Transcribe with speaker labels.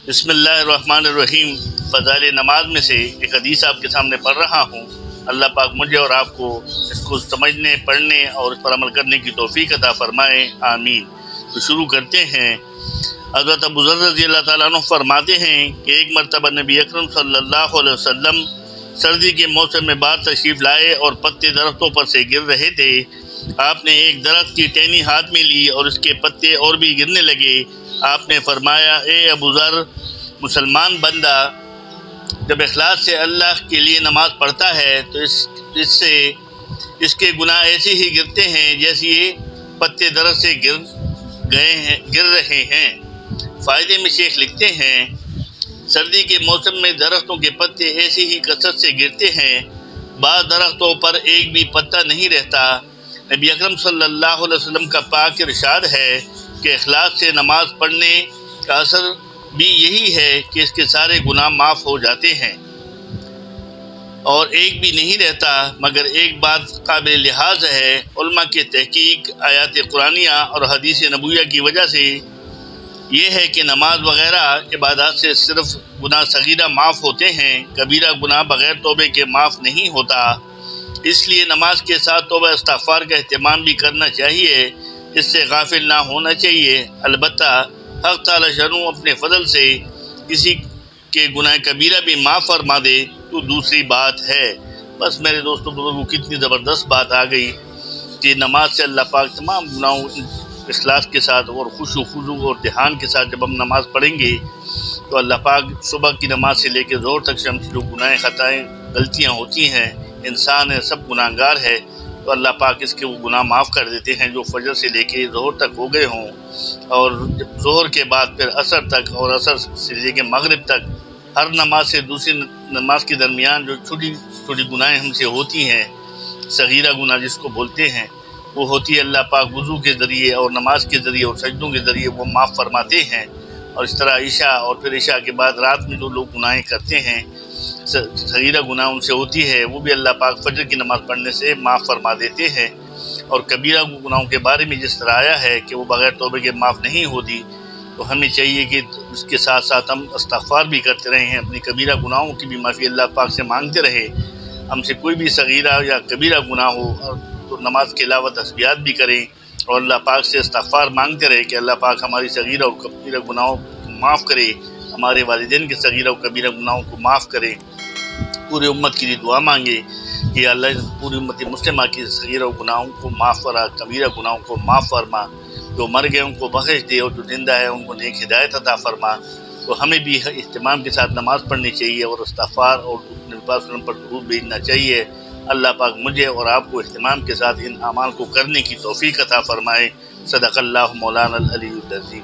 Speaker 1: بسم اللہ الرحمن الرحیم۔ فضائل نماز میں سے ایک حدیث آپ کے سامنے پڑھ رہا ہوں۔ اللہ پاک مجھے اور آپ کو اس کو سمجھنے، پڑھنے اور اس پر عمل کرنے کی توفیق عطا فرمائے، آمین۔ تو شروع کرتے ہیں۔ حضرت ابو ذر رضی اللہ تعالیٰ عنہ فرماتے ہیں کہ ایک مرتبہ نبی اکرم صلی اللہ علیہ وسلم سردی کے موسم میں باہر تشریف لائے اور پتے درختوں پر سے گر رہے تھے۔ آپ نے ایک درخت کی ٹہنی ہاتھ میں لی اور اس کے پتے اور بھی گرنے لگے۔ آپ نے فرمایا، اے ابو ذر، مسلمان بندہ جب اخلاص سے اللہ کے لیے نماز پڑھتا ہے تو اس کے گناہ ایسے ہی گرتے ہیں جیسے یہ پتے درخت سے گر رہے ہیں۔ فائدے میں شیخ لکھتے ہیں، سردی کے موسم میں درختوں کے پتے ایسے ہی کثرت سے گرتے ہیں، بعض درختوں پر ایک بھی پتا نہیں رہتا۔ نبی اکرم صلی اللہ علیہ وسلم کا پاک ارشاد ہے کہ اخلاص سے نماز پڑھنے کا اثر بھی یہی ہے کہ اس کے سارے گناہ معاف ہو جاتے ہیں اور ایک بھی نہیں رہتا۔ مگر ایک بات قابل لحاظ ہے، علماء کے تحقیق آیات قرآنیہ اور حدیث نبویہ کی وجہ سے یہ ہے کہ نماز وغیرہ عبادات سے صرف گناہ صغیرہ معاف ہوتے ہیں، کبیرہ گناہ بغیر توبے کے معاف نہیں ہوتا۔ اس لیے نماز کے ساتھ توبہ استغفار کا اہتمام بھی کرنا چاہیے، اس سے غافل نہ ہونا چاہیے۔ البتہ حق تعالی شانہ اپنے فضل سے کسی کے گناہ کبیرہ بھی معاف فرما دے تو دوسری بات ہے۔ بس میرے دوستوں بزرگوں، کتنی زبردست بات آ گئی کہ نماز سے اللہ پاک تمام گناہوں اخلاص کے ساتھ اور خشوع و خضوع اور دھیان کے ساتھ جب ہم نماز پڑھیں گے تو اللہ پاک صبح کی نماز سے لے کے ظہر تک سے ہم سے جو گناہ خطائیں غلطیاں ہوتی ہیں، انسان ہے، سب گناہ گار ہے، تو اللہ پاک اس کے وہ گناہ معاف کر دیتے ہیں جو فجر سے لے کے ظہر تک ہو گئے ہوں، اور ظہر کے بعد پھر عصر تک اور عصر سے لے کے مغرب تک ہر نماز سے دوسری نماز کے درمیان جو چھوٹی چھوٹی گناہیں ہم سے ہوتی ہیں، صغیرہ گناہ جس کو بولتے ہیں، وہ ہوتی ہے، اللہ پاک وضو کے ذریعے اور نماز کے ذریعے اور سجدوں کے ذریعے وہ معاف فرماتے ہیں۔ اور اس طرح عشاء اور پھر عشاء کے بعد رات میں جو لوگ گناہیں کرتے ہیں، صغیرہ گناہ ان سے ہوتی ہے، وہ بھی اللہ پاک فجر کی نماز پڑھنے سے معاف فرما دیتے ہیں۔ اور کبیرہ گناہوں کے بارے میں جس طرح آیا ہے کہ وہ بغیر توبے کے معاف نہیں ہوتی، تو ہمیں چاہیے کہ اس کے ساتھ ساتھ ہم استغفار بھی کرتے رہے ہیں، اپنی کبیرہ گناہوں کی بھی معافی اللہ پاک سے مانگتے رہے۔ ہم سے کوئی بھی صغیرہ یا کبیرہ گناہ ہو تو نماز کے علاوہ تسبیحات بھی کریں اور اللہ پاک سے استغفار مانگتے رہے کہ اللہ پاک ہماری صغیرہ اور کبیرہ گناہوں کو معاف کرے، ہمارے والدین کے صغیرہ اور کبیرہ گناہوں کو معاف کرے۔ پورے امت کے لیے دعا مانگے کہ اللہ پوری امت مسلمہ کی صغیرہ و گناہوں کو معاف فرما، کبیرہ گناہوں کو معاف فرما، جو مر گئے ان کو بخش دے اور جو زندہ ہے ان کو نیک ہدایت عطا فرما۔ تو ہمیں بھی اہتمام کے ساتھ نماز پڑھنی چاہیے اور استغفار اور نبی پاک صلی اللہ علیہ وسلم پر درود بھیجنا چاہیے۔ اللہ پاک مجھے اور آپ کو اہتمام کے ساتھ ان اعمال کو کرنے کی توفیق عطا فرمائے۔ صدق اللہ مولانا العلی العظیم۔